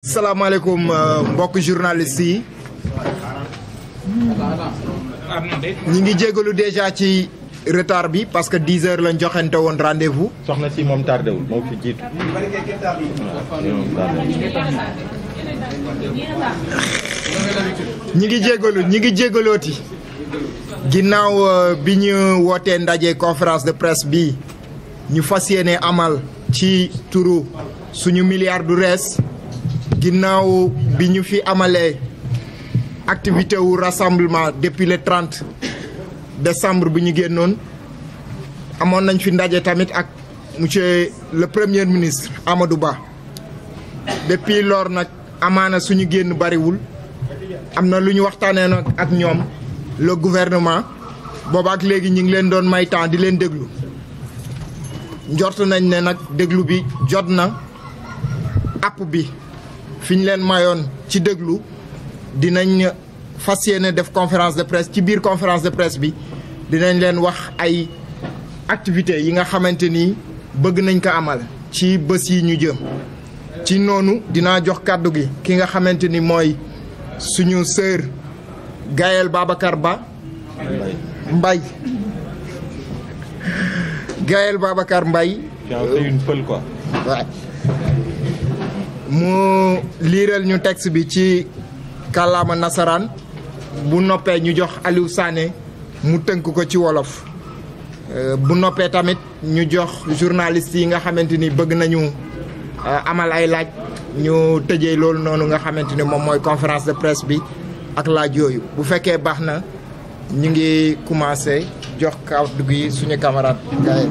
salaamaaleykum mbokk journaliste yi ñi ngi jégalu déjà ci retard bi parce que 10 heures lañ joxante woon rendez-vous. soxna si moom tardé wul moo fi jiitu. ñi ngi jégalooti ginnaaw bi ñu wootee ndaje conférence de presse bi ñu fas yéene amal ci turu suñu milliard du rees ginnaaw bi ñu fi amalee activité wu rassemblement depuis le 30 décembre bi ñu génnoon amoon nañ fi ndaje tamit ak monsieur le premier ministre Amadou Ba depuis lors nag amaana suñu génn bariwul am na lu ñu waxtaanee nag ak ñoom le gouvernement booba ak léegi ñu ngi leen doon may temps di leen déglu njort nañ ne nag déglu bi jot na app bi fi ñu leen mayoon ci déglu dinañ fas yéene def conférence de presse ci biir conférence de presse bi dinañ leen wax ay activités yi nga xamante ni bëgg nañ ko amal ci bés yi ñu jëm ci noonu dinaa jox kàddu gi ki nga xamante ni mooy suñu sœur Gaël Babacar Ba Mbaye Gaël Babacar Mbaye une pël quoi. Ouais. mu liiral ñu texte bi ci kàllaama nasaraan bu noppee ñu jox Aliou Sané mu tënk ko ci wolof bu noppee tamit ñu jox journaliste yi nga xamante ni bëgg nañu amal ay laaj ñu tëjee loolu noonu nga xamante ni moom mooy conférence de presse bi ak laaj yooyu bu fekkee baax na ñu ngi commencé jox kàddu gi suñu camarade Gaël.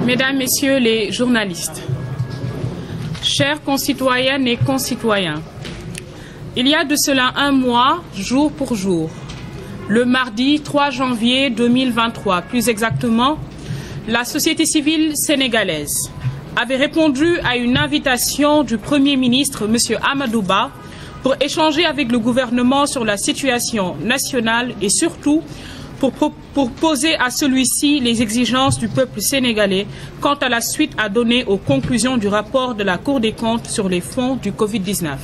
Mesdames, Messieurs les journalistes, chers concitoyennes et concitoyens, il y a de cela un mois, jour pour jour, le mardi 3 janvier 2023, plus exactement, la société civile sénégalaise avait répondu à une invitation du Premier ministre, M. Amadou Ba, pour échanger avec le gouvernement sur la situation nationale et surtout pour poser à celui-ci les exigences du peuple sénégalais quant à la suite à donner aux conclusions du rapport de la Cour des comptes sur les fonds du Covid-19.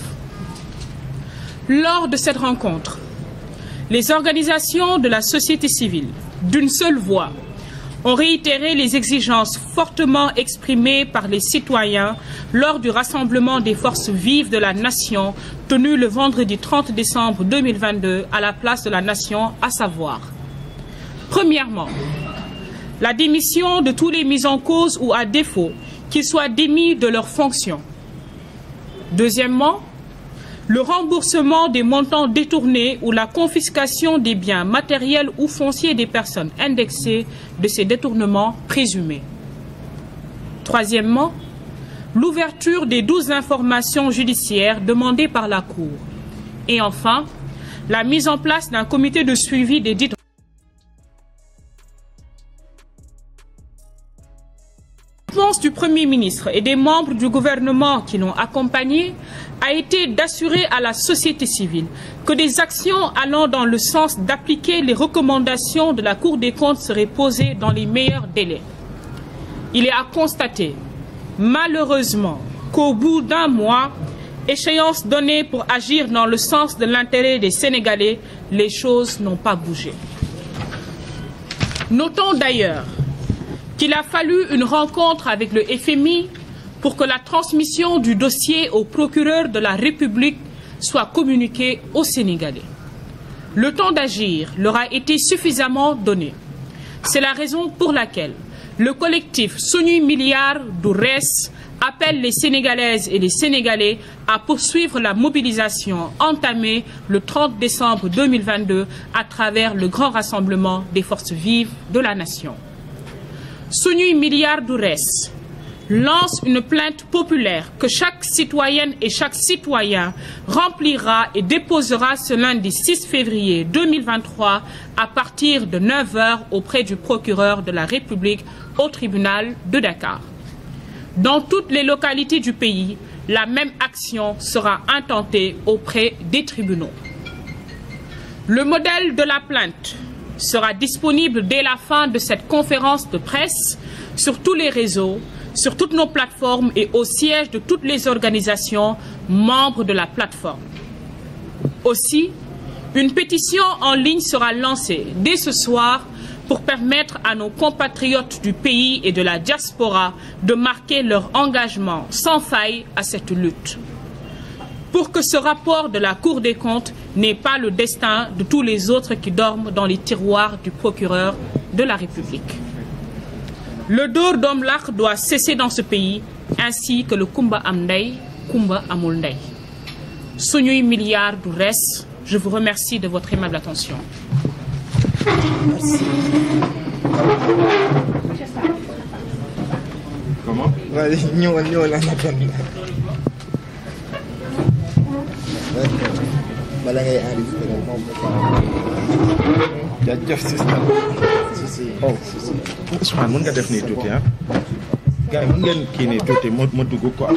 Lors de cette rencontre, les organisations de la société civile, d'une seule voix, ont réitéré les exigences fortement exprimées par les citoyens lors du rassemblement des forces vives de la Nation tenu le vendredi 30 décembre 2022 à la place de la Nation, à savoir: premièrement, la démission de tous les mis en cause ou à défaut qu'ils soient démis de leurs fonctions. Deuxièmement, le remboursement des montants détournés ou la confiscation des biens matériels ou fonciers des personnes indexées de ces détournements présumés. Troisièmement, l'ouverture des 12 informations judiciaires demandées par la Cour. Et enfin, la mise en place d'un comité de suivi des dites. La réponse du Premier ministre et des membres du gouvernement qui l'ont accompagné a été d'assurer à la société civile que des actions allant dans le sens d'appliquer les recommandations de la Cour des comptes seraient posées dans les meilleurs délais. Il est à constater, malheureusement, qu'au bout d'un mois, échéance donnée pour agir dans le sens de l'intérêt des Sénégalais, les choses n'ont pas bougé. Notons d'ailleurs qu'il a fallu une rencontre avec le FMI pour que la transmission du dossier au procureur de la République soit communiquée aux Sénégalais. Le temps d'agir leur a été suffisamment donné. C'est la raison pour laquelle le collectif Suñuy Milliard du Rees appelle les Sénégalaises et les Sénégalais à poursuivre la mobilisation entamée le 30 décembre 2022 à travers le grand rassemblement des forces vives de la Nation. Suñuy Milliard du Rees lance une plainte populaire que chaque citoyenne et chaque citoyen remplira et déposera ce lundi 6 février 2023 à partir de 9 h auprès du procureur de la République au tribunal de Dakar. Dans toutes les localités du pays, la même action sera intentée auprès des tribunaux. Le modèle de la plainte sera disponible dès la fin de cette conférence de presse sur tous les réseaux, sur toutes nos plateformes et au siège de toutes les organisations membres de la plateforme. Aussi, une pétition en ligne sera lancée dès ce soir pour permettre à nos compatriotes du pays et de la diaspora de marquer leur engagement sans faille à cette lutte. Pour que ce rapport de la Cour des comptes n'ait pas le destin de tous les autres qui dorment dans les tiroirs du procureur de la République. Le dóor doom làq doit cesser dans ce pays, ainsi que le Kumba am ndey, Kumba amul ndey. Suñuy milliards du reste, je vous remercie de votre aimable attention. Merci. Comment? ñëwal bala ngay enregistré moom jaajëf système. Oh Ousmane mën nga def nii tuuti ah. Gars yi mën ngeen kii nii tuuti ma dugg quoi.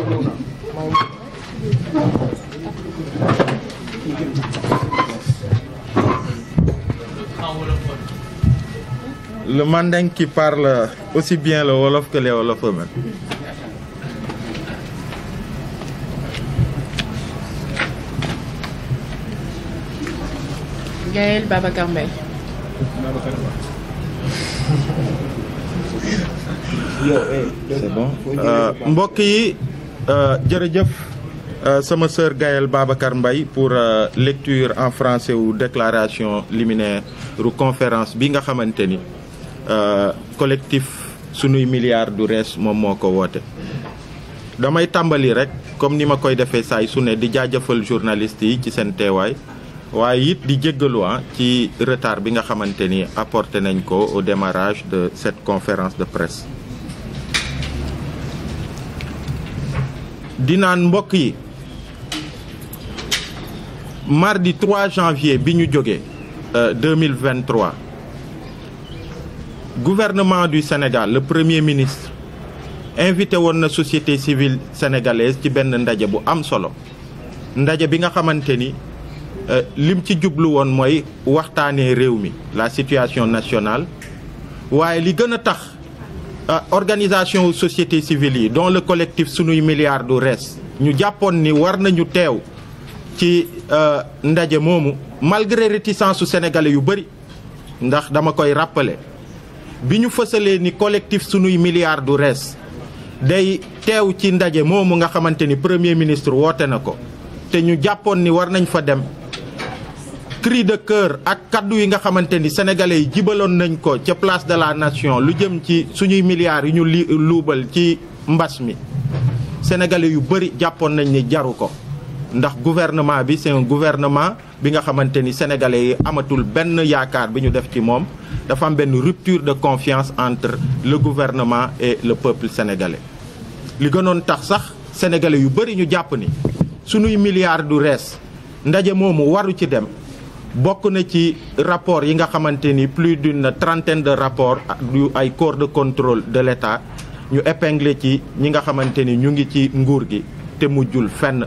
Le mandingue qui parle aussi bien le wolof que les wolofs eux-mêmes. Gaël Babacar Mbaye. C'est bon. Mbokk yi jërëjëf sama sœur Gaël Babacar Mbaye pour lecture en français ou déclaration liminaire ou conférence bi nga xamante ni collectif sunuy milliards du rees moom moo ko woote. Damay tàmbali rek comme ni ma koy defee saay su ne di jaajëfal journalistes yi ci seen teewaay waaye it di jéggalu ci retard bi nga xamante ni apporté nañ ko au démarrage de cette conférence de presse. di naan mbokk yi mardi 3 janvier bi ñu jógee 2023 gouvernement du Sénégal le premier ministre invité woon na société civile sénégalaise ci benn ndaje bu am solo ndaje bi nga xamante ni lim ci jublu woon mooy waxtaanee réew mi la situation nationale waaye li gën a tax organisation société civile yi dont le collectif sunuy milliards du rees ñu jàppoon ni war nañu teew ci ndaje moomu malgré réticence su sénégalais yu bëri ndax dama koy rappeler bi ñu fësalee ni collectif sunuy milliards du rees day teew ci ndaje moomu nga xamante ni premier ministre woote na ko te ñu jàppoon ni war nañ fa dem cri de cœur ak kaddu yi nga xamante ni sénégalais yi jibaloon nañ ko ca place de la nation lu jëm ci suñuy milliards yu ñu luubal ci mbas mi sénégalais yu bëri jàppoon nañ ni jaru ko ndax gouvernement bi c'est un gouvernement bi nga xamante ni sénégalais yi amatul benn yaakaar bi ñu def ci moom dafa am benn rupture de confiance entre le gouvernement et le peuple sénégalais. li gënoon tax sax sénégalais yu bëri ñu jàpp ni suñuy milliards du rees ndaje moomu waru ci dem bokk na ci rapport yi nga xamante ni plus d'une trentaine de rapports yu ay corps de contrôle de l'État ñu épinglé ci ñi nga xamante ni ñu ngi ci nguur gi te mujjul fenn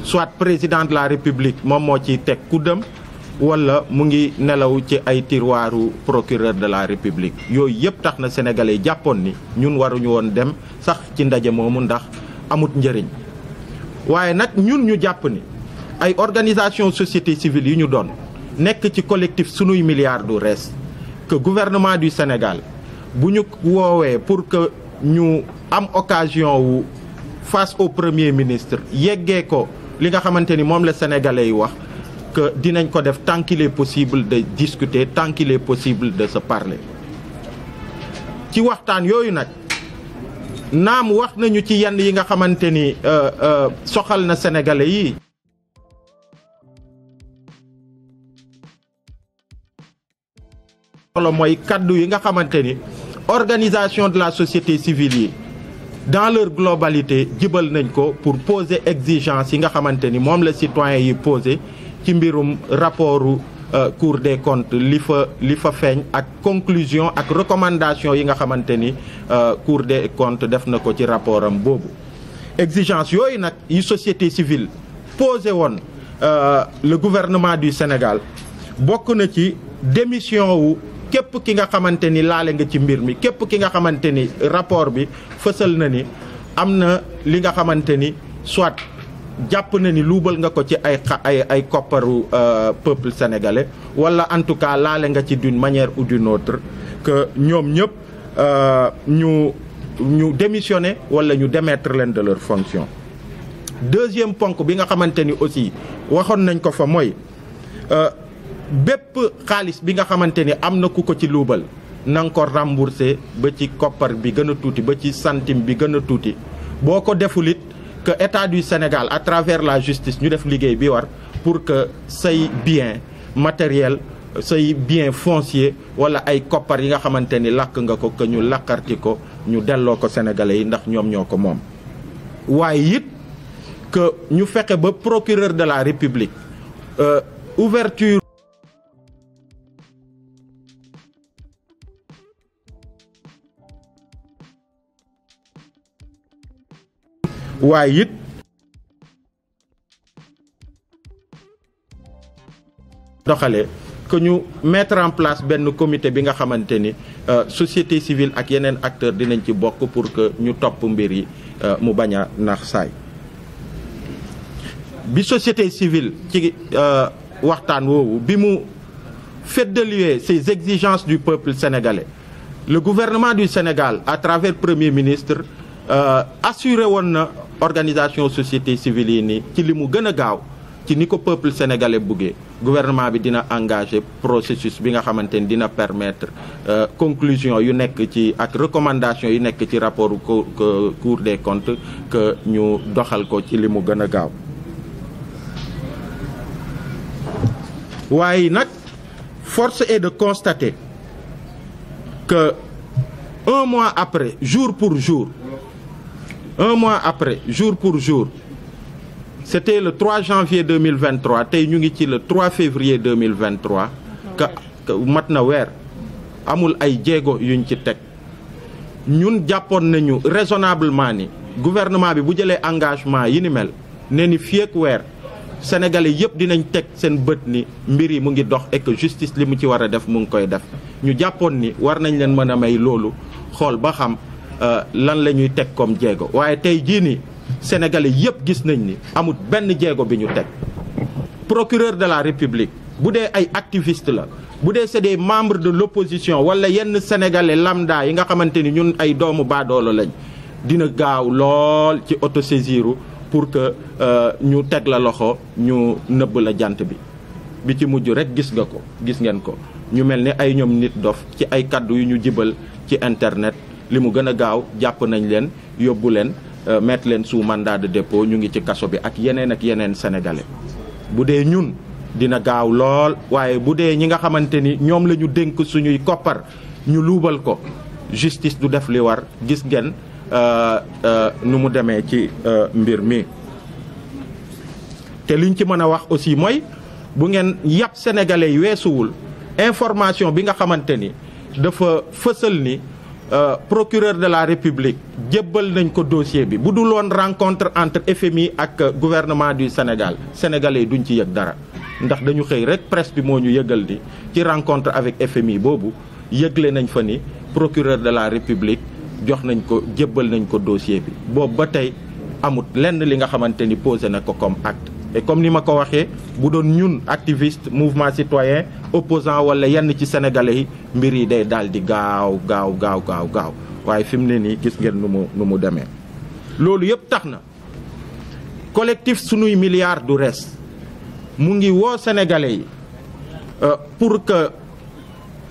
soit président de la République moom moo ci teg kuddam wala mu ngi nelaw ci ay tiroiru procureur de la République yooyu yëpp tax na sénégalais jàppoon ni ñun waruñu woon dem sax ci ndaje moomu ndax amut njëriñ waaye nag ñun ñu jàpp ni ay organisation société civile yi ñu doon nekk ci collectif sunuy milliards du rees que gouvernement du Sénégal bu ñu woowee pour que ñu am occasion wu face au premier ministre yeggee ko li nga xamante ni moom la sénégalais yi wax que dinañ ko def tant qu'il est possible de discuter tant qu'il est possible de se parler. ci waxtaan yooyu nag naam wax nañu ci yenn yi nga xamante ni soxal na sénégalais yi. solo mooy kaddu yi nga xamante ni organisation de la société civile yi dans leur globalité jibal nañ ko pour poser exigence yi nga xamante ni moom la citoyen yi poser ci mbirum rapportu Cour des comptes li fa feeñ ak conclusion ak recommandation yi nga xamante ni Cour des comptes def na ko ci rapport am boobu. exigence yooyu nag yi société civile posé woon le gouvernement du Sénégal bokk na ci démission wu képp ki nga xamante ni laale nga ci mbir mi képp ki nga xamante ni rapport bi fësal na ni am na li nga xamante ni soit jàpp na ni luubal nga ko ci ay kopparu peuple sénégalais wala en tout cas laale nga ci d'une manière ou d'une autre que ñoom ñëpp ñu démissionner wala ñu démettre leen de leur fonction. deuxième ponk bi nga xamante ni aussi waxoon nañ ko fa mooy bépp xaalis bi nga xamante ni am na ku ko ci luubal na nga ko rembourser ba ci koppar bi gën a tuuti ba ci centime bi gën a tuuti boo ko deful it que État du Sénégal à travers la justice ñu def liggéey bi war pour que say bien matériel say bien foncier wala ay koppar yi nga xamante ni lakk nga ko que ñu lakkarti ko ñu delloo ko Sénégalais yi ndax ñoom ñoo ko moom. waaye it que ñu fexe ba procureur de la République ouverture waaye it doxalee que ñu mettre en place benn comité bi nga xamante ni société civile ak yeneen acteurs dinañ ci bokk pour que ñu topp mbir yi mu bañ a nax saay bi société civile ci waxtaan woowu bi mu fédélier ces exigences du peuple sénégalais le gouvernement du Sénégal à travers Premier ministre assuré woon na organisation société civile yi ni ci li mu gën a gaaw ci ni ko peuple sénégalais buggee gouvernement bi dina engagé processus bi nga xamante ni dina permettre conclusion yu nekk ci ak recommandation yu nekk ci rapport Cour des comptes que ñu doxal ko ci li mu gën a gaaw. waaye nag force est de constater que un mois après jour pour jour c'était le 3 janvier 2023 tey ñu ngi ci le 3 février 2023 que mat na weer amul ay jéego yuñ ci teg ñun jàppoon nañu raisonnablement ni gouvernement bi bu jëlee engagement yi ni mel ne ni fii ak weer sénégalais yëpp dinañ teg seen bët ni mbir yi mu ngi dox et que justice li mu ci war a def mu ngi koy def ñu jàppoon ni war nañ leen mën a may loolu xool ba xam lan la ñuy teg comme jéego waaye tey jii ni sénégalais yëpp gis nañ ni amul benn jéego bi ñu teg procureur de la république bu dee ay activiste la bu dee c'est des membres de l'opposition wala yenn sénégalais lambda yi nga xamante ni ñun ay doomu baadoolo lañ dina gaaw lool ci autosaisiru pour que ñu teg la loxo ñu nëbb la jant bi ci mujj rek gis ngeen ko ñu mel ni ay ñoom nit dof ci ay kaddu yu ñu jibal ci internet li mu gën a gaaw jàpp nañ leen yóbbu leen mettre leen sous mandat de dépôt ñu ngi ci kaso bi ak yeneen sénégalais bu dee ñun dina gaaw lool waaye bu dee ñi nga xamante ni ñoom la ñu dénk suñuy koppar ñu luubal ko justice du def li war gis ngeen nu mu demee ci mbir mi te liñ ci mën a wax aussi mooy bu ngeen yàpp sénégalais yi weesuwul information bi nga xamante ni dafa fësal ni procureur de la république jébbal nañ ko dossier bi bu dul woon rencontre entre FMI ak gouvernement du Sénégal sénégalais yi duñ ci yëg dara ndax dañu xëy rek presse bi moo ñu yëgal di ci rencontre avec FMI boobu yëgle nañ fa ni procureur de la république jox nañ ko jébbal nañ ko dossier bi boobu ba tey amut lenn li nga xamante ni posé na ko comme acte et comme ni ma ko waxee bu doon ñun activiste mouvement citoyen opposant wala yenn ci sénégalais yi mbir yi day daal di gaaw waaye fi mu ne nii gis ngeen nu mu demee. loolu yëpp tax na collectif sunuy milliards du res mu ngi woo sénégalais yi pour que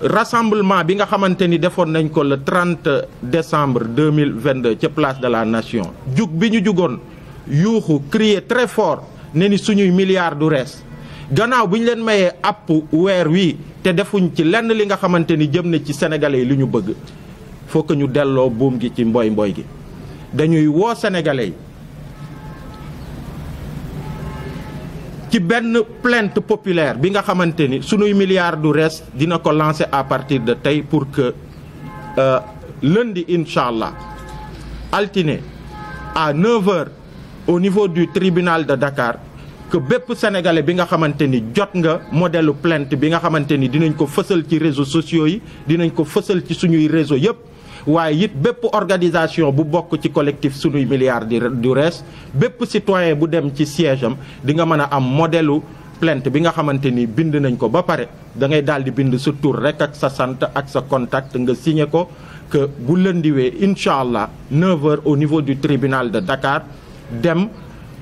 rassemblement bi nga xamante ni defoon nañ ko le 30 décembre 2022 ca place de la nation jug bi ñu jugoon yuuxu crier très fort ne ni suñuy milliards du rees gannaaw bi ñu leen mayee app weer wi te defuñ ci lenn li nga xamante ni jëm na ci sénégalais yi li ñu bëgg faut que ñu delloo buum gi ci mboy gi dañuy woo sénégalais yi ci benn plainte populaire bi nga xamante ni sunuy milliards du reste dina ko lancer à partir de tey pour que lundi incha allah altine à 9h au niveau du tribunal de Dakar que bépp sénégalais bi nga xamante ni jot nga modèle plainte bi nga xamante ni dinañ ko fësal ci réseaux sociaux yi dinañ ko fësal ci suñuy réseau yëpp waaye it bépp organisation bu bokk ci collectif sunuy milliards du reste bépp citoyen bu dem ci siège am di nga mën a am modèle plainte bi nga xamante ni bind nañ ko ba pare da ngay daal di bind sa tur rek ak sa sant ak sa contact nga signé ko que bu lëndiwee incha allah 9h au niveau du tribunal de Dakar dem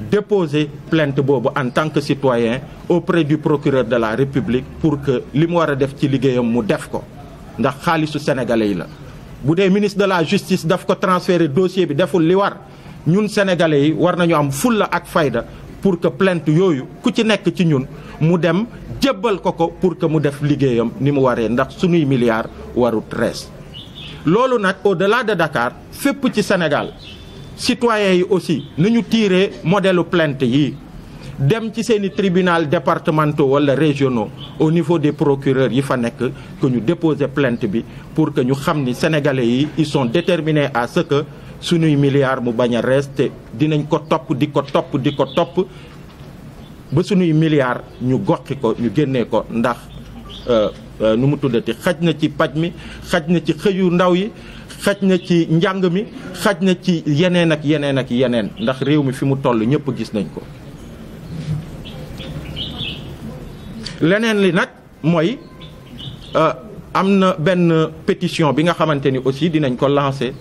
déposer plainte boobu en tant que citoyen auprès du procureur de la République pour que li mu war a def ci liggéeyam mu def ko ndax xaalisu sénégalais yi la. bu dee ministre de la justice daf ko transférer dossier bi deful li war ñun sénégalais yi war nañu am fulla ak fayda pour que plainte yooyu ku ci nekk ci ñun mu dem jébbal ko pour que mu def liggéeyam ni mu waree ndax sunuy milliards warut rees. loolu nag au-delà de Dakar fépp ci Sénégal citoyens yi aussi nañu tirer modèle plainte yi dem ci seeni tribunal départementaux wala régionaux au niveau des procureurs yi fa nekk que ñu déposer plainte bi pour que ñu xam ni sénégalais yi ils sont déterminés à ce que sunuy milliards mu bañ a rester dinañ ko topp di ko topp ba sunuy milliards ñu goxi ko ñu génnee ko ndax nu mu tuddati xaj na ci paj mi xaj na ci xëyu ndaw yi xaj na ci njàng mi xaj na ci yeneen ak yeneen ak yeneen ndax réew mi fi mu toll ñëpp gis nañ ko. leneen li nag mooy am na benn pétition bi nga xamante ni aussi dinañ ko lancer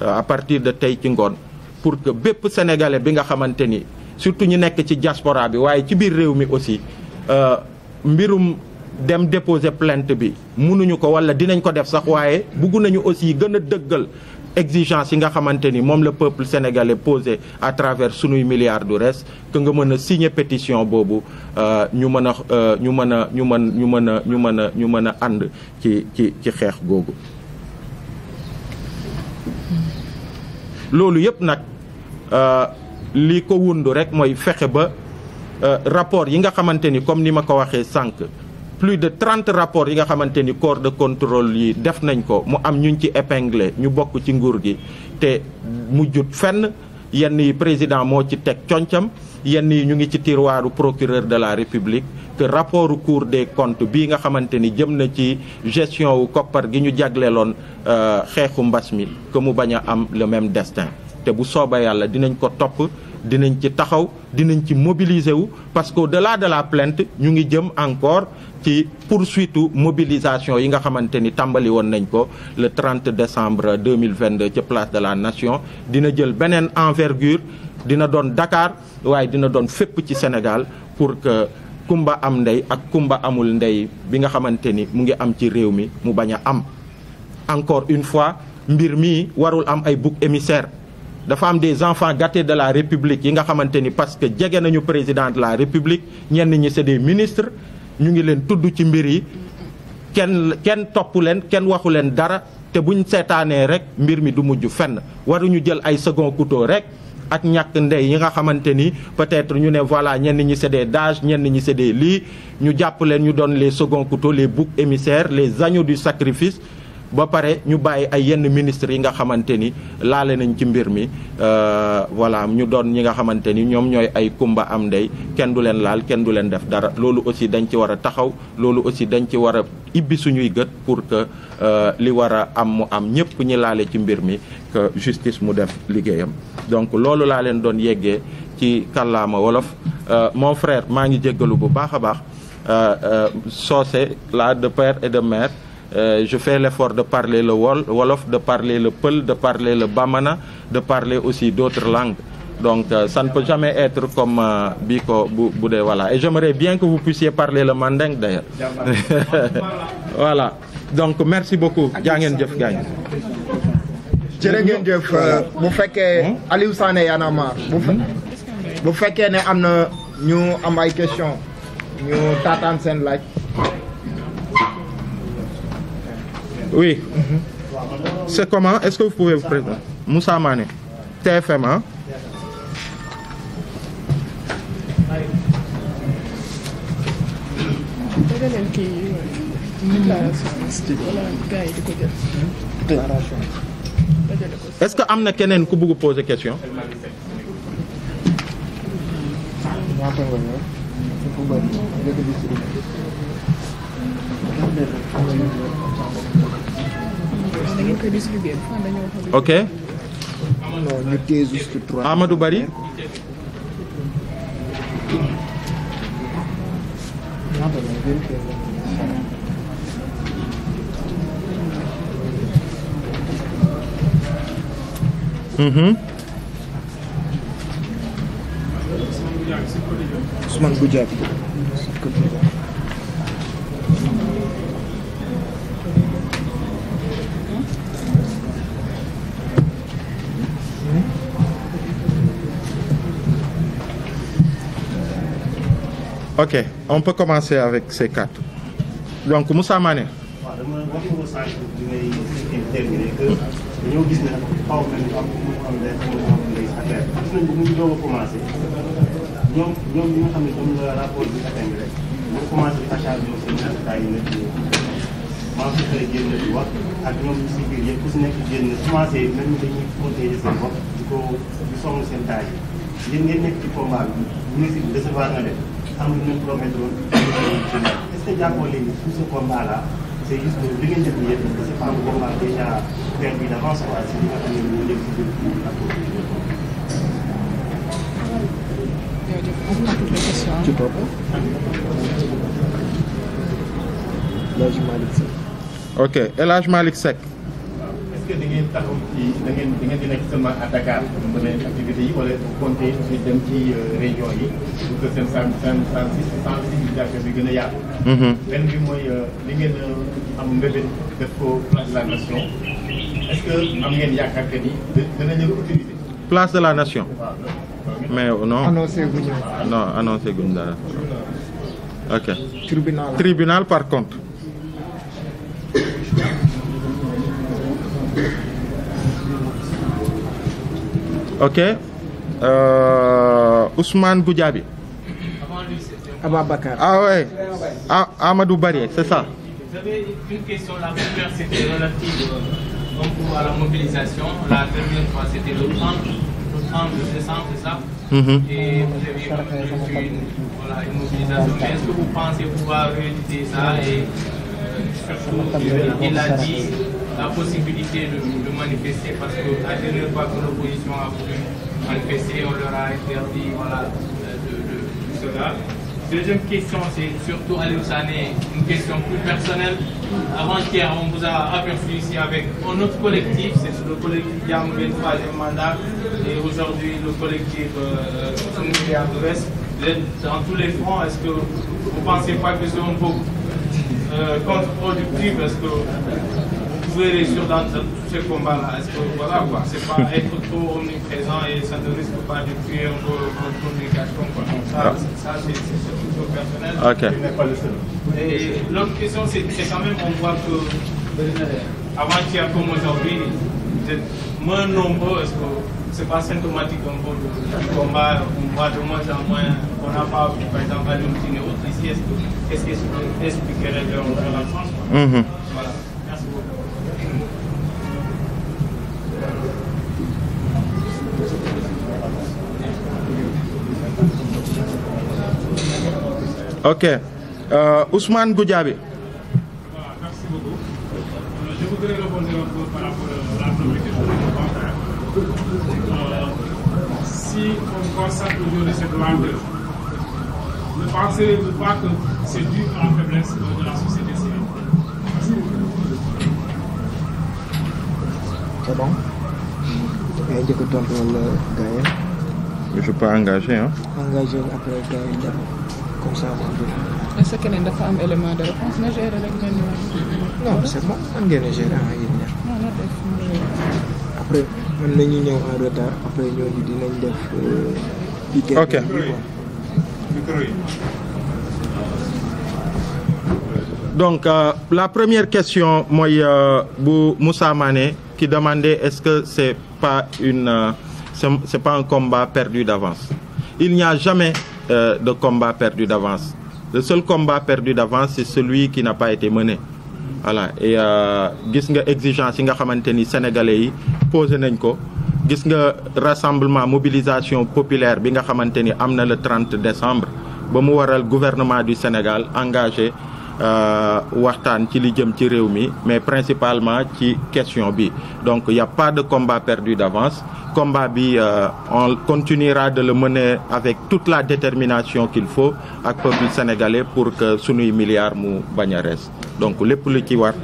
à partir de tey ci ngoon pour que bépp sénégalais bi nga xamante ni surtout ñu nekk ci diaspora bi waaye ci biir réew mi aussi mbirum dem déposer plainte bi mënuñu ko wala dinañ ko def sax waaye bugg nañu aussi gën a dëggal exigence yi nga xamante ni moom le peuple sénégalais posé à travers sunuy milliards du reste que nga mën a signer pétition boobu ñu mën a ànd ci xeex googu. loolu yëpp nag li ko wundu rek mooy fexe ba rapport yi nga xamante ni comme ni ma ko waxee sànq. plus de 30 rapports yi nga xamante ni corps de contrôle yi def nañ ko mu am ñuñ ci épinglé ñu bokk ci nguur gi te mujjut fenn yenn yi président moo ci teg concam yenn yi ñu ngi ci tiroiru procureur de la République que rapportu Cour des comptes bii nga xamante ni jëm na ci gestion wu koppar gi ñu jagleeloon xeexu mbas mi que mu bañ a am le même destin te bu sooba yàlla dinañ ko topp dinañ ci taxaw dinañ ci mobiliser wu parce que au-delà de la plainte ñu ngi jëm encore ci poursuite mobilisation yi nga xamante ni tàmbali woon nañ ko le 30 décembre 2022 ca place de la Nation dina jël beneen envergure dina doon Dakar waaye dina doon fépp ci Sénégal pour que kumba am ndey ak kumba amul ndey bi nga xamante ni mu ngi am ci réew mi mu bañ a am. encore une fois mbir mi warul am ay bouc émissaire dafa am des enfants gâtés de la République yi nga xamante ni parce que jege nañu président de la République ñenn ñi c'est des ministres ñu ngi leen tudd ci mbir yi kenn topp leen kenn waxu leen dara te buñ seetaanee rek mbir mi du mujj fenn waruñu jël ay second couteau rek ak ñàkk ndey yi nga xamante ni peut-être ñu ne voilà ñenn ñi c'est des dages ñenn ñi c'est des lii ñu jàpp leen ñu doon les second couteaux les boucs émissaires les agneaux du sacrifice ba pare ñu bàyyi ay yenn ministres yi nga xamante ni laale nañ ci mbir mi voilà ñu doon ñi nga xamante ni ñoom ñooy ay kumba am ndey kenn du leen laal kenn du leen def dara loolu aussi dañ ci war a taxaw loolu aussi dañ ci war a ibbi suñuy gët pour que li war a am mu am ñëpp ñi laale ci mbir mi que justice mu def liggéeyam donc loolu laa leen doon yeggee ci kàllaama wolof mon frère maa ngi jéggalu bu baax a baax soose là de père et de mère. Je fais l'effort de parler le wolof, de parler le peul, de parler le bamana, de parler aussi d'autres langues. Donc ça ne peut jamais être comme Biko Boudé, voilà. Et j'aimerais bien que vous puissiez parler le mandingue d'ailleurs. Voilà. Donc merci beaucoup. Jangeen jëf gañ. Jërë ngeen jëf bu fekkee Aliou Sané Y'en a marre bu fekkee ne am na ñu am ay question ñu taataan seen laaj. Oui. C'est comment? Est-ce que vous pouvez vous présenter? Moussa Mané. TFM ah. Est-ce que am na keneen ku bëgg poser question. Ok. Amadou Bari. Ousmane Goudiaby. Ok, on peut commencer avec ces quatre. Donc Moussa Mané. waaw dama wax ko sànq bi ngay terminé que dañoo gis ne xaw nañu am des affaires gis nañ bu mu doog a commencé ñoom ñi nga xam ne comme le rapport bi atteindre rek ñu commencé di acharné seen naataay yi nekk maa ngi koy génn di wax ak ñoom ñu si biir yëpp ku si nekk génn commencé même dañuy protéger seen bopp di song seen taay yi yéen ngeen nekk ci combat bi ministre bi recevoir na leen am lu ñu promettre woon est-ce que jàppoo leen ni pour ce combat là c'est juste que li ngeen def nii yëpp c'est pas un combat déjà perdu d'avance quoi si li nga xam ne ñu jëm si biir ci topp El Hadj Malick Seck. Ok, El Hadj Malick Seck. Est-ce que da ngeen taxaw ci da ngeen di nekk seulement à Dakar pour mën a activités yi wala compter aussi dem ci région yi pour que seen sensibilisation bi gën a yaatu. benn bi mooy li ngeen am mbébét def ko place de la nation est-ce que am ngeen yaakaar que ni danañu ko utiliser. Place de la nation. Mais non. Annoncé guñu. Non, annoncé guñu dara. Ok. Tribunal. Tribunal par contre. Ok. Ousmane Goudiaby. Ababacar. Ah ouais. Amadou Bari, c'est ça. J'avais une question. La première, c'était relative à la mobilisation. La dernière fois, c'était le 30 décembre, c'est ça. Et vous avez prévu une mobilisation. Mais est-ce que vous pensez pouvoir réaliser ça et surtout, il a dit la possibilité de manifester parce que la dernière fois que l'opposition a voulu manifester, on leur a interdit de cela. Deuxième question, c'est surtout Aliou Sané, une question plus personnelle. Avant-hier, on vous a aperçu ici avec un autre collectif, c'est le collectif Diamou Ben troisième mandat, et aujourd'hui le collectif Sénégal de l'Ouest. Dans tous les fronts, est-ce que vous ne pensez pas que c'est un peu contre-productif? Est-ce que vous pouvez réussir dans tous ces combats-là? Est-ce que voilà quoi, c'est pas être trop omniprésent et ça ne risque pas de tuer un peu votre communication quoi. Ça c'est plutôt personnel. Ok. Et l'autre question c'est quand même on voit que avant-hier comme aujourd'hui vous êtes moins nombreux. Est-ce que c'est pas symptomatique un peu du combat? On voit de moins en moins, on n'a pas par exemple à l'ultime et autres ici. Qu'est-ce qui expliquerait leur absence quoi? Voilà. Merci beaucoup. Ok. Ousmane Goudiaby. Voilà, merci beaucoup. Je voudrais rebondir un peu par rapport à la première question. Si on constate aujourd'hui cette lenteur, ne pensez-vous pas que c'est dû à la faiblesse de la société civile? Merci. C'est bon. ngay njëkk a tontu wala gars yi. Je suis pas engagé hein. Engagé après gars yi dem comme ça moom du. est-ce que keneen dafa am élément de réponse na gérer rek ngeen non c'est bon man ngeen a gérer ah yéen ñaar. non na def après mën nañu ñëw en retard après ñooñu dinañ def. Ok. Donc la première question mooy bu Moussa Mané qui demandait est-ce que c'est pas c'est pas un combat perdu d'avance. Il n'y a jamais de combat perdu d'avance. Le seul combat perdu d'avance, c'est celui qui n'a pas été mené. Voilà. Et gis nga exigence yi nga xamante ni sénégalais yi posé nañ ko, gis nga rassemblement mobilisation populaire bi nga xamante ni am na le 30 décembre ba mu waral gouvernement du Sénégal engagé waxtaan ci li jëm ci réew mi, mais principalement ci question bi. Donc il y a pas de combat perdu d'avance. Combat bi on continuera de le mener avec toute la détermination qu'il faut ak peuple sénégalais pour que sunuy milliards mu bañ a rees. Donc lépp lu ci war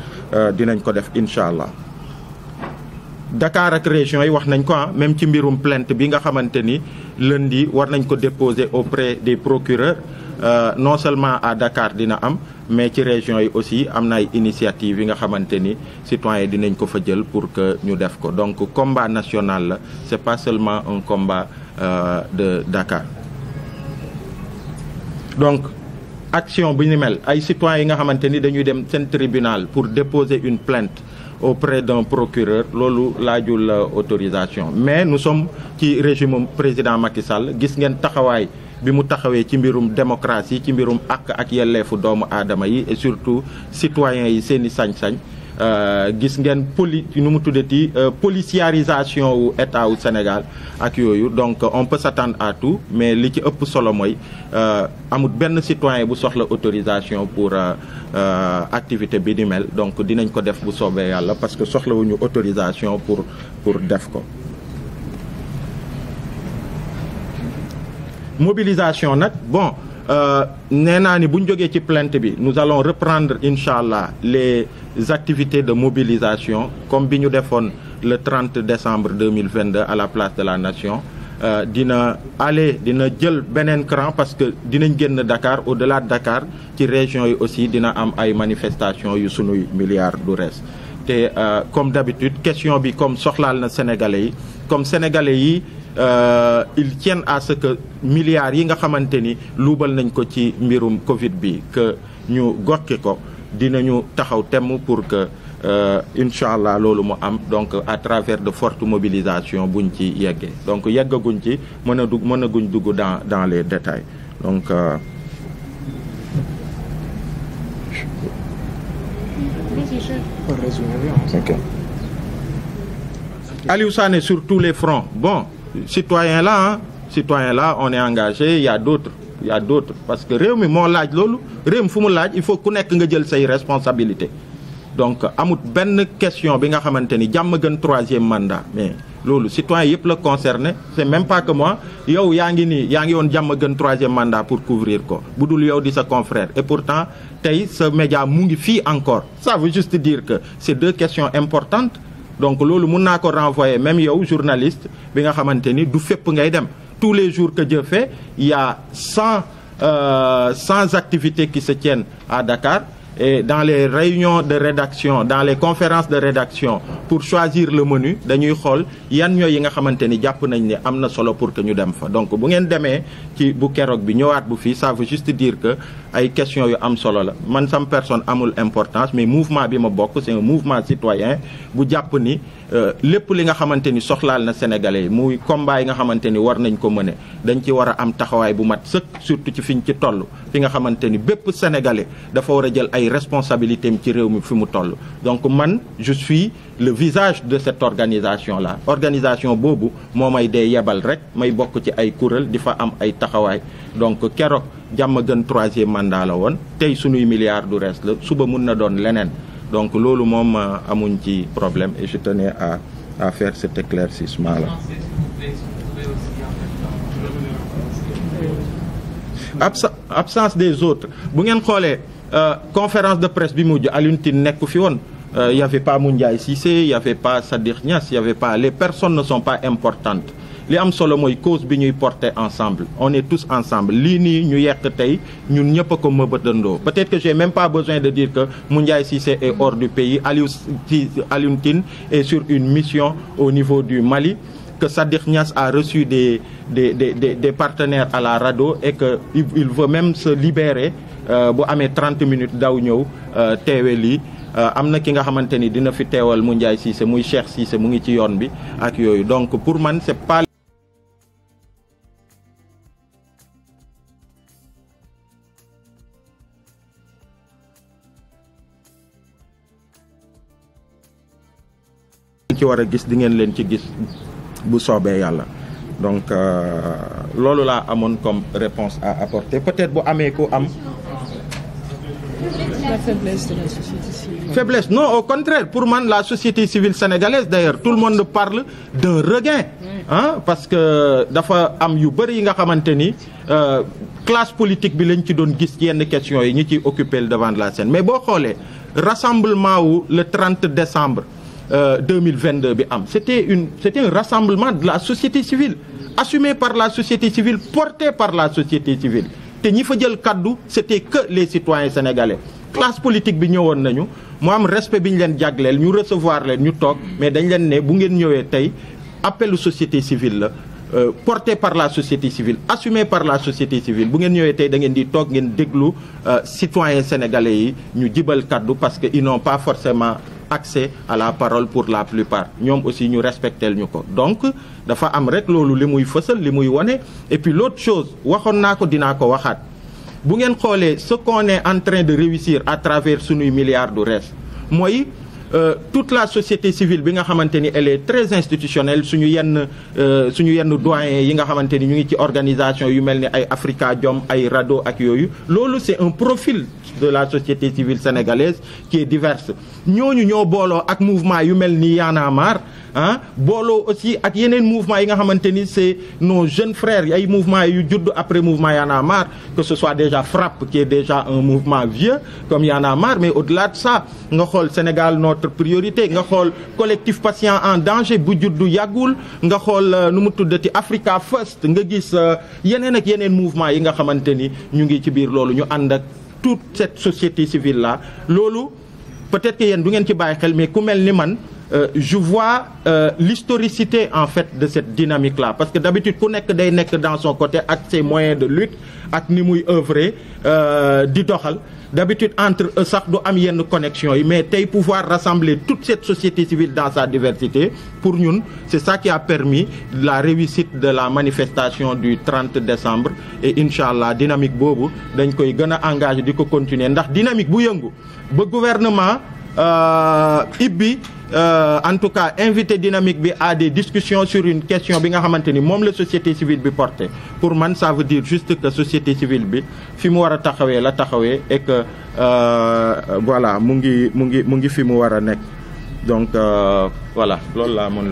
dinañ ko def incha allah. Dakar ak région yi wax nañ ko même ci mbirum plainte bi nga xamante ni lundi war nañ ko déposer auprès des procureurs. Non seulement à Dakar dina am, mais ci région yi aussi am na ay initiative yi nga xamante ni citoyens yi dinañ ko fa jël pour que ñu def ko. Donc combat national la, c'est pas seulement un combat de Dakar. Donc action bu ñu mel ay citoyens yi nga xamante ni dañuy dem seen tribunal pour déposer une plainte auprès d'un procureur, loolu laajul autorisation. Mais nous sommes ci régime président Macky Sall, gis ngeen taxawaay bi mu taxawee ci mbirum démocratie, ci mbirum ak yelleefu doomu aadama yi et surtout citoyens yi seeni sañ-sañ. Gis ngeen nu mu tuddati policiarisation wu état wu Sénégal ak yooyu. Donc on peut s'attendre à tout, mais li ci ëpp solo mooy amul benn citoyen bu soxla autorisation pour activité bi ni mel. Donc dinañ ko def bu soobee yàlla parce que soxlawuñu autorisation pour def ko. Mobilisation nag bon nee naa ni bu ñu jógee ci plainte bi nous allons reprendre incha allah les activités de mobilisation comme bi ñu defoon le 30 décembre 2022 à la place de la Nation. Dina jël beneen cran parce que dinañ génn Dakar, au-delà de Dakar ci région yi aussi dina am ay manifestations yu sunuy milliards du reste. Te comme d'habitude question bi comme soxlaal na sénégalais yi, comme sénégalais yi ils tiennent à ce que milliards yi nga xamante ni luubal nañ ko ci mbirum Covid bi que ñu gokke ko, dinañu taxaw temm pour que incha allah loolu mu am. Donc à travers de fortes mobilisations buñ ci yeggee. Donc yeggaguñ ci mënaguñ dugg dans les détails. Donc okay. Aliou Sané sur tous les fronts. Bon, citoyen là, on est engagé. Il y a d'autres parce que réew mi moo laaj loolu, réew mi fu mu laaj il faut ku nekk nga jël say responsabilité. Donc amut benn question bi nga xamante ni jàmm gën 3e mandat, mais loolu citoyen yëpp la concerné. C'est même pas que moi, yow yaa ngi woon jàmm gën 3e mandat pour couvrir ko, bu dul yow di sa confrère. Et pourtant tey ce média mu ngi fii encore. Ça veut juste dire que c'est deux questions importantes. Donc loolu mun naa ko renvoyer même yow journaliste bi nga xamante ni du fépp ngay dem. Tous les jours que Dieu fait, il y a 100 activités qui se tiennent à Dakar. Et dans les réunions de rédaction, dans les conférences de rédaction, pour choisir le menu, dañuy xool yan ñooy yi nga xamante ni jàpp nañ ne am na solo pour que ñu dem fa. Donc bu ngeen demee ci bu keroog bi ñëwaat bu fii, ça veut juste dire que ay questions yu am solo la. Man sam personne amul importance, mais mouvement bi ma bokk c'est un mouvement citoyen bu jàpp ni lépp li nga xamante ni soxlaal na Sénégalais yi muy combat yi nga xamante ni war nañ ko mëne, dañ ci war a am taxawaay bu mat sëkk, surtout ci fiñ ci toll, fi nga xamante ni bépp Sénégalais dafa war a jël ay responsabilités ci réew mi fi mu toll. Donc man je suis le visage de cette organisation là. Organisation boobu moo may dee yebal rek may bokk ci ay kuréel di fa am ay taxawaay. Donc keroog jàmm gën 3e mandat la woon, tey sunuy milliards du reste la, suba mun na doon leneen. Donc loolu moom amuñ ci problème et je tenais à faire cet éclaircissement là. Absence des autres bu ngeen xoolee conférence de presse bi mujj Alioune Tine nekk fi woon. Il y avait pas Moundiaye Cissé, il y avait pas Sadikh Niass, il y avait pas, les personnes ne sont pas importantes. Li am solo mooy cause bi ñuy porter ensemble. On est tous ensemble. Lii nii ñu yekk tey ñun ñëpp a ko mëbëtandoo. Peut-être que j'ai même pas besoin de dire que Moundiaye Cissé est hors du pays. Alioune Tine est sur une mission au niveau du Mali. Que Sadikh Niass a reçu des partenaires à la RADDHO et que il veut même se libérer bu amee 30 minutes daw ñëw teewe lii. Am na ki nga xamante ni dina fi teewal Moundiaye Cissé muy Cheikh Cissé mu ngi ci yoon bi ak yooyu. Donc pour man c'est pas ci war a gis di ngeen leen ci gis bu soobee yàlla. Donc loolu laa amoon comme réponse à apporter peut-être bu amee ku am. La faiblesse de la société civile. Faiblesse non, au contraire, pour moi la société civile sénégalaise d'ailleurs tout le monde parle d'un regain parce que dafa am yu bëri yi nga xamante ni classe politique bi lañ ci doon gis yenn questions yi ñi ciy occuper le devant de la scène mais boo xoolee rassemblement wu le 30 décembre 2022 bi am c'était un rassemblement de la société civile assumé par la société civile porté par la société civile te ñi fa jël kaddu c'était que les citoyens sénégalais classe politique bi ñëwoon nañu mu am respect bi ñu leen jagleel ñu recevoir leen ñu toog mais dañ leen ne bu ngeen ñëwee tey appelu société civile la porté par la société civile assumé par la société civile bu ngeen ñëwee tey da ngeen di toog ngeen déglu citoyens sénégalais yi ñu jibal kaddu parce que ils n'ont pas forcément accès à la parole pour la plupart ñoom aussi ñu respectel ñu ko donc dafa am rek loolu li muy fësal li muy wane et puis l'autre chose waxoon naa ko dinaa ko waxaat bu ngeen xoolee ce qu'on est en train de réussir à travers sunuy milliards du rees mooy toute la société civile bi nga xamante ni elle est très institutionnelle suñu yenn doyens yi nga xamante ni ñu ngi ci organisation yu mel ni ay Afrikajom ay RADDHO ak yooyu loolu c'est un profil de la société civile sénégalaise qui est diverse ñooñu ñoo booloo ak mouvement yu mel ni Y'en a marre booloo aussi ak yeneen mouvement yi nga xamante ni c'est nos jeunes frères ay mouvement yu judd après mouvement Y'en a marre que ce soit déjà FRAPP qui est déjà un mouvement vieux comme Y'en a marre mais au-delà de ça nga xool Sénégal notre priorité nga xool collectif patient en danger bu juddu yàggul nga xool nu mu tuddati Africa First nga gis yeneen ak yeneen mouvement yi nga xamante ni ñu ngi ci biir loolu ñu ànd ak toute cette société civile là loolu peut-être que yéen du ngeen ci bàyyi xel mais ku mel ni man je vois l'historicité en fait de cette dynamique-là parce que d'habitude ku nekk day nekk dans son côté ak ses moyens de lutte ak ni muy œuvrer di doxal d'habitude entre eux sax du am yenn connexion yi mais tey pouvoir rassembler toute cette société civile dans sa diversité pour ñun c'est ça qui a permis la réussite de la manifestation du 30 décembre et inchallah dynamique boobu dañ koy gën a engagé di ko continuer ndax dynamique bu yëngu ba gouvernement ibbi en tout cas invité dynamique bi à des discussions sur une question bi nga xamante ni moom la société civile bi porté pour man ça veut dire juste que société civile bi fi mu war a taxawee la taxawee et que voilà mu ngi fi mu war a nekk donc voilà loolu laa mën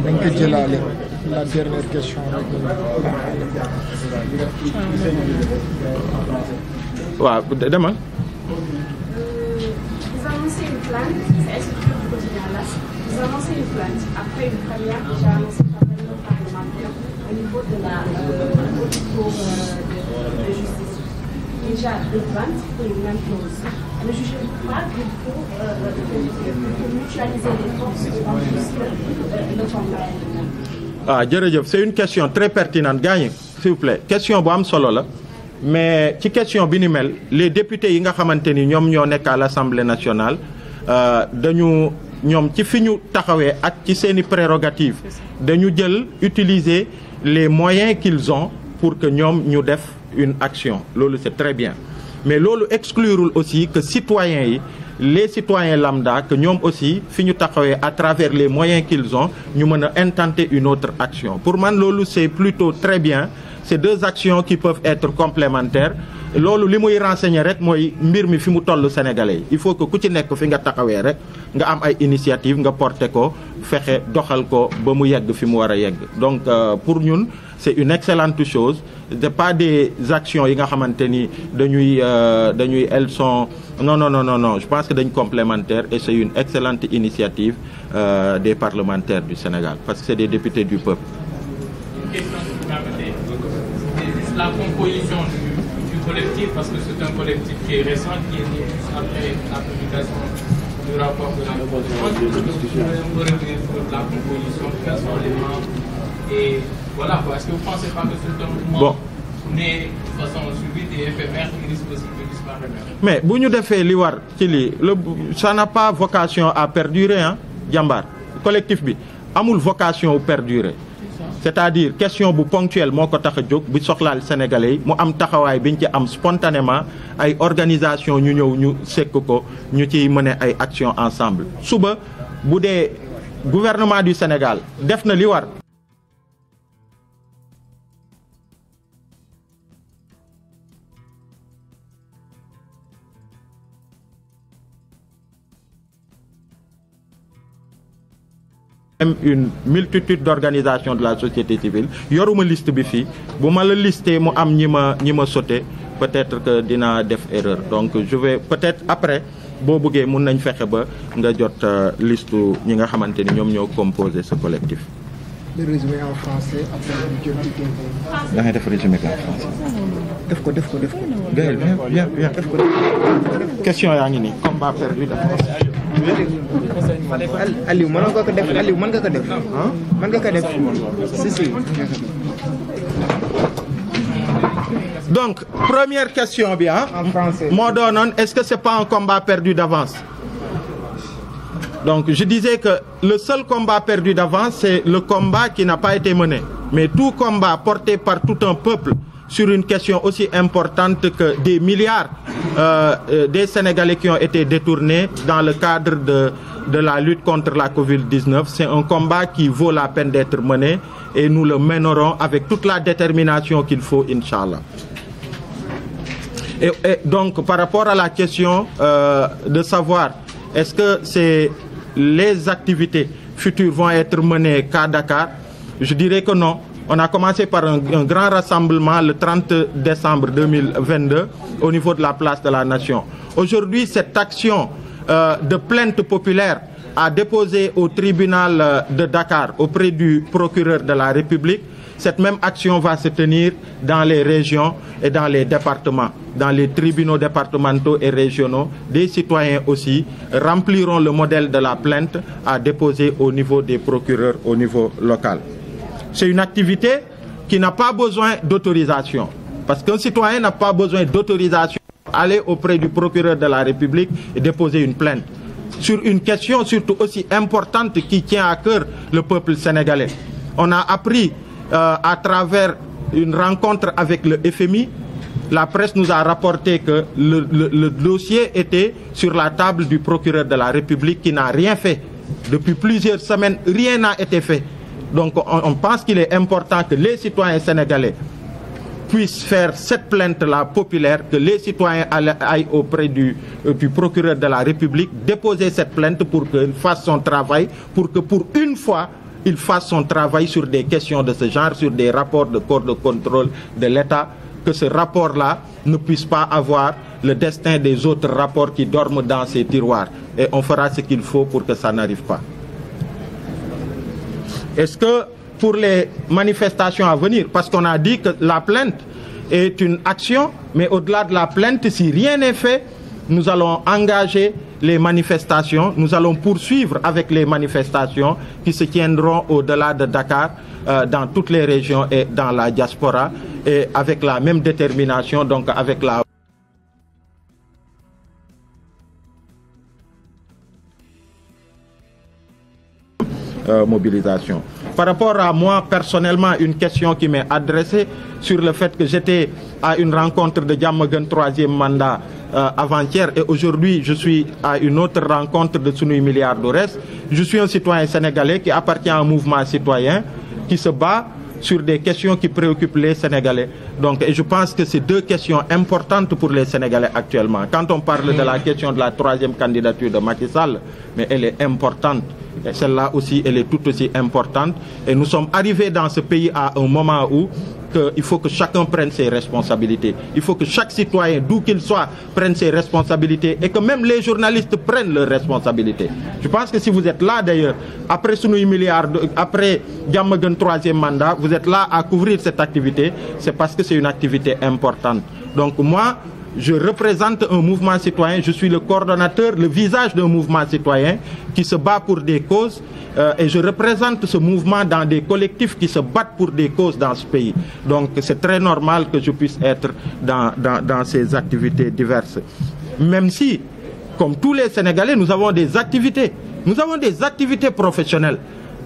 dañ ko jëlaale la dernière question waaw demal. Vous annoncez une plainte, c'est exclu du quotidien LAS. Vous annoncez une plainte après une première déjà annoncée par le parlementaire au niveau de la haute cour de justice. Déjà deux plaintes pour une même clause. Ne jugez-vous pas qu'il faut mutualiser les forces pour enregistrer le combat? Jërëjëf, c'est une question très pertinente gaañ s'il vous plaît question bu am solo la mais ci question bi ni mel les députés yi nga xamante ni ñoom ñoo nekk à l'Assemblée nationale dañu ñoom ci fi ñu taxawee ak ci seeni prérogatives dañu jël utiliser les moyens qu'ils ont pour que ñoom ñu def une action loolu c'est très bien mais loolu exclurul aussi que citoyens yi les citoyens lambda que ñoom aussi fi ñu taxawee à travers les moyens qu'ils ont ñu mën a intenter une autre action pour man loolu c'est plutôt très bien c'est deux actions qui peuvent être complémentaires loolu li muy renseigner rek mooy mbir mi fi mu toll sénégalais il faut que ku ci nekk fi nga taxawee rek nga am ay initiative nga porter ko fexe doxal ko ba mu yegg fi mu war a yegg donc pour ñun c'est une excellente chose c'est pas des actions yi nga xamante ni dañuy elles sont non je pense que dañ complémentaire et c'est une excellente initiative des parlementaires du Sénégal parce que c'est des députés du peuple. Une question si vous permettez. C'est la composition du collectif parce que c'est un collectif qui est récent qui est né juste après la publication du rapport de la Cour des comptes. On peut revenir sur la composition, quels sont les membres et voilà quoi. Est-ce que vous ne pensez pas que c'est un mouvement né de façon subite et éphémère qui risque aussi de disparaître? Mais bu ñu defee li war ci lii ça n'a pas vocation à perdurer jàmbaar collectif bi amul vocation à perdurer c'est-à-dire question bu ponctuelle moo ko tax a jóg bi soxlaal sénégalais yi mu am taxawaay biñ ci am spontanément ay organisation ñu ñëw ñu sekk ko ñu ciy mener ay action ensemble suba bu dee gouvernement du Sénégal def na li war même une multitude d'organisations de la société civile yoruma liste bi fii bu ma la listé mu am ñi ma sauté peut-être que dina def erreur donc je vais peut-être après boo bëggee mun nañ fexe ba nga jot liste ñi nga xamante ni ñoom ñoo composé ce collectif. Le résumé en français après ñu jël ci da ngay def résumé en français. def ko. Gaël bien def ko. question yaa ngi nii combat perdu dafa. Aliou mën nga ko def Aliou mën nga ko def. mën nga ko def si. Donc première question bi en français. moo doonoon est-ce que c'est pas un combat perdu d'avance? Donc je disais que le seul combat perdu d'avance c'est le combat qui n'a pas été mené. Mais tout combat porté par tout un peuple sur une question aussi importante que des milliards des Sénégalais qui ont été détournés dans le cadre de la lutte contre la Covid-19, c'est un combat qui vaut la peine d'être mené et nous le mènerons avec toute la détermination qu'il faut, Inch'Allah. Et donc par rapport à la question de savoir est-ce que les activités futures vont être menées qu'à Dakar, je dirais que non. On a commencé par un grand rassemblement le 30 décembre 2022 au niveau de la place de la Nation. Aujourd'hui, cette action de plainte populaire a déposé au tribunal de Dakar auprès du procureur de la République. Cette même action va se tenir dans les régions et dans les départements, dans les tribunaux départementaux et régionaux. Des citoyens aussi rempliront le modèle de la plainte à déposer au niveau des procureurs au niveau local. C'est une activité qui n'a pas besoin d'autorisation. Parce qu'un citoyen n'a pas besoin d'autorisation pour aller auprès du procureur de la République et déposer une plainte sur une question surtout aussi importante qui tient à cœur le peuple sénégalais. On a appris à travers une rencontre avec le FMI, la presse nous a rapporté que le dossier était sur la table du procureur de la République qui n'a rien fait. Depuis plusieurs semaines, rien n'a été fait. Donc on pense qu'il est important que les citoyens sénégalais puissent faire cette plainte-là populaire, que les citoyens aillent auprès du procureur de la République, déposer cette plainte pour qu'il fasse son travail, pour que pour une fois, il fasse son travail sur des questions de ce genre, sur des rapports de corps de contrôle de l'État, que ce rapport-là ne puisse pas avoir le destin des autres rapports qui dorment dans ces tiroirs. Et on fera ce qu'il faut pour que ça n'arrive pas. Est-ce que pour les manifestations à venir, parce qu'on a dit que la plainte est une action, mais au-delà de la plainte, si rien n'est fait, nous allons engager les manifestations, nous allons poursuivre avec les manifestations qui se tiendront au-delà de Dakar, dans toutes les régions et dans la diaspora, et avec la même détermination, donc avec la mobilisation. Par rapport à moi, personnellement, une question qui m'est adressée sur le fait que j'étais à une rencontre de Diamaguène 3e mandat avant-hier et aujourd'hui je suis à une autre rencontre de Sunuy Milliards d'Ores. Je suis un citoyen sénégalais qui appartient à un mouvement citoyen qui se bat sur des questions qui préoccupent les Sénégalais. Donc, et je pense que c'est deux questions importantes pour les Sénégalais actuellement. Quand on parle de la question de la 3e candidature de Macky Sall, mais elle est importante. Et celle-là aussi, elle est tout aussi importante. Et nous sommes arrivés dans ce pays à un moment où il faut que chacun prenne ses responsabilités. Il faut que chaque citoyen, d'où qu'il soit, prenne ses responsabilités et que même les journalistes prennent leurs responsabilités. Je pense que si vous êtes là d'ailleurs, après Sunuy Milliards, après Diamaguène 3e mandat, vous êtes là à couvrir cette activité, c'est parce que c'est une activité importante. Donc moi, je représente un mouvement citoyen, je suis le coordonnateur, le visage d'un mouvement citoyen qui se bat pour des causes et je représente ce mouvement dans des collectifs qui se battent pour des causes dans ce pays. Donc c'est très normal que je puisse être dans ces activités diverses. Même si, comme tous les Sénégalais, nous avons des activités professionnelles.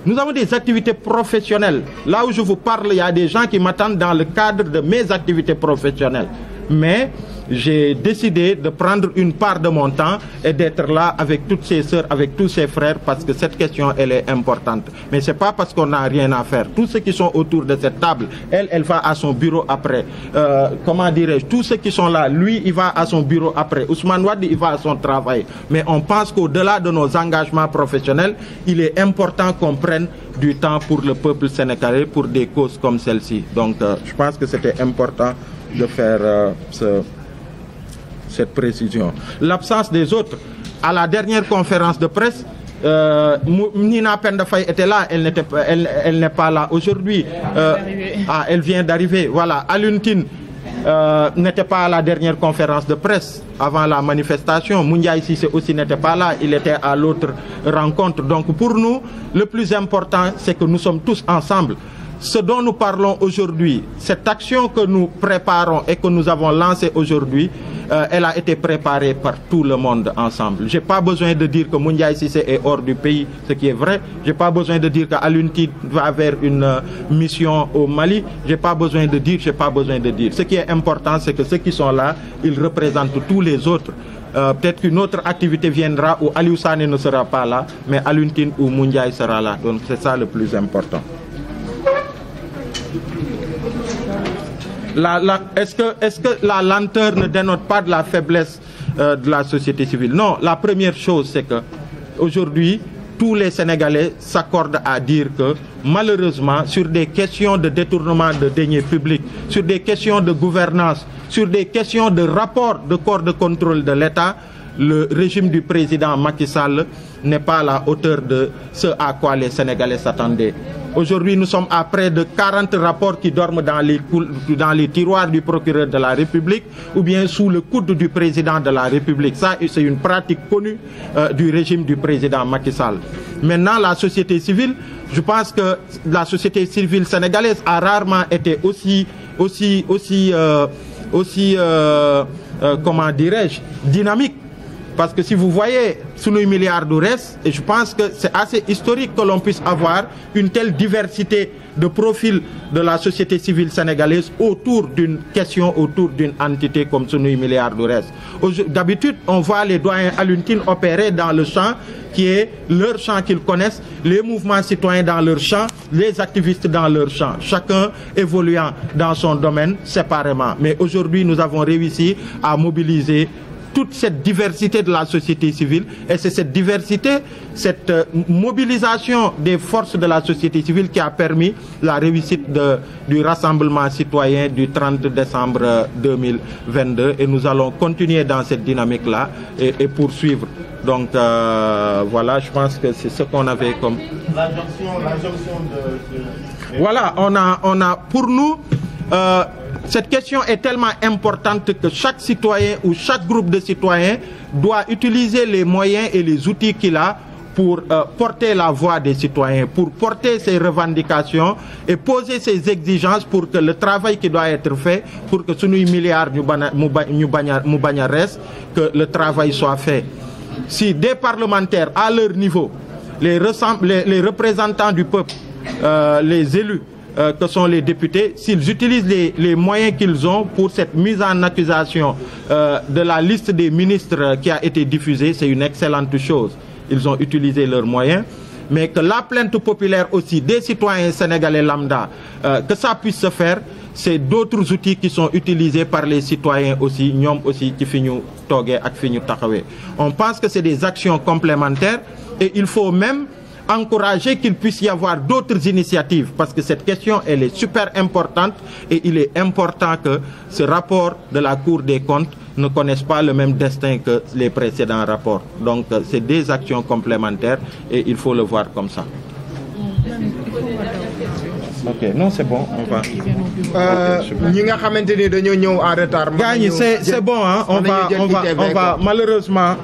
Nous avons des activités professionnelles. Là où je vous parle, il y a des gens qui m'attendent dans le cadre de mes activités professionnelles. Mais j'ai décidé de prendre une part de mon temps et d'être là avec toutes ses sœurs, avec tous ses frères, parce que cette question, elle est importante. Mais ce n'est pas parce qu'on n'a rien à faire. Tous ceux qui sont autour de cette table, elle va à son bureau après. Comment dirais-je? Tous ceux qui sont là, lui, il va à son bureau après. Ousmane Wade, il va à son travail. Mais on pense qu'au-delà de nos engagements professionnels, il est important qu'on prenne du temps pour le peuple sénégalais, pour des causes comme celle-ci. Donc, je pense que c'était important de faire cette précision. L'absence des autres. À la dernière conférence de presse, Nina Pendafay était là, elle n'est pas là aujourd'hui. Elle vient d'arriver. Voilà, Aluntine n'était pas à la dernière conférence de presse avant la manifestation. Moundiaï Sissé aussi n'était pas là, il était à l'autre rencontre. Donc pour nous, le plus important, c'est que nous sommes tous ensemble. Ce dont nous parlons aujourd'hui, cette action que nous préparons et que nous avons lancée aujourd'hui, elle a été préparée par tout le monde ensemble. Je n'ai pas besoin de dire que Moundiaï Sissé est hors du pays, ce qui est vrai. Je n'ai pas besoin de dire qu'Alunti va vers une mission au Mali. Je n'ai pas besoin de dire, Ce qui est important, c'est que ceux qui sont là, ils représentent tous les autres. Peut-être qu'une autre activité viendra où Aliou Sané ne sera pas là, mais Aluntine ou Moundiaï sera là. Donc c'est ça le plus important. Est-ce que la lenteur ne dénote pas de la faiblesse de la société civile? Non, la première chose, c'est que aujourd'hui, tous les Sénégalais s'accordent à dire que malheureusement, sur des questions de détournement de deniers publics, sur des questions de gouvernance, sur des questions de rapport de corps de contrôle de l'État, le régime du président Macky Sall n'est pas à la hauteur de ce à quoi les Sénégalais s'attendaient. Aujourd'hui, nous sommes à près de 40 rapports qui dorment dans les tiroirs du procureur de la République ou bien sous le coude du président de la République. Ça, c'est une pratique connue du régime du président Macky Sall. Maintenant, la société civile, je pense que la société civile sénégalaise a rarement été comment dirais-je, dynamique. Parce que si vous voyez sous nos milliards de restes, et je pense que c'est assez historique que l'on puisse avoir une telle diversité de profils de la société civile sénégalaise autour d'une question, autour d'une entité comme sous nos milliards de restes. D'habitude, on voit les doyens Aluntine opérer dans le champ qui est leur champ qu'ils connaissent, les mouvements citoyens dans leur champ, les activistes dans leur champ, chacun évoluant dans son domaine séparément. Mais aujourd'hui, nous avons réussi à mobiliser toute cette diversité de la société civile, et c'est cette diversité, cette mobilisation des forces de la société civile qui a permis la réussite du rassemblement citoyen du 30 décembre 2022, et nous allons continuer dans cette dynamique-là et poursuivre. Donc voilà, je pense que c'est ce qu'on avait comme... La jonction de... Voilà, on a pour nous... cette question est tellement importante que chaque citoyen ou chaque groupe de citoyens doit utiliser les moyens et les outils qu'il a pour porter la voix des citoyens, pour porter ses revendications et poser ses exigences pour que le travail qui doit être fait, pour que ce milliard reste, que le travail soit fait. Si des parlementaires à leur niveau, les représentants du peuple, les élus, que sont les députés, s'ils utilisent les moyens qu'ils ont pour cette mise en accusation de la liste des ministres qui a été diffusée, c'est une excellente chose. Ils ont utilisé leurs moyens, mais que la plainte populaire aussi des citoyens sénégalais lambda, que ça puisse se faire, c'est d'autres outils qui sont utilisés par les citoyens aussi, ñom aussi qui finissent togué ak fiñu taxawé. On pense que c'est des actions complémentaires et il faut même encourager qu'il puisse y avoir d'autres initiatives parce que cette question, elle est super importante et il est important que ce rapport de la Cour des comptes ne connaisse pas le même destin que les précédents rapports. Donc, c'est des actions complémentaires et il faut le voir comme ça. Ok, non, c'est bon, on va. C'est bon, hein? On va malheureusement.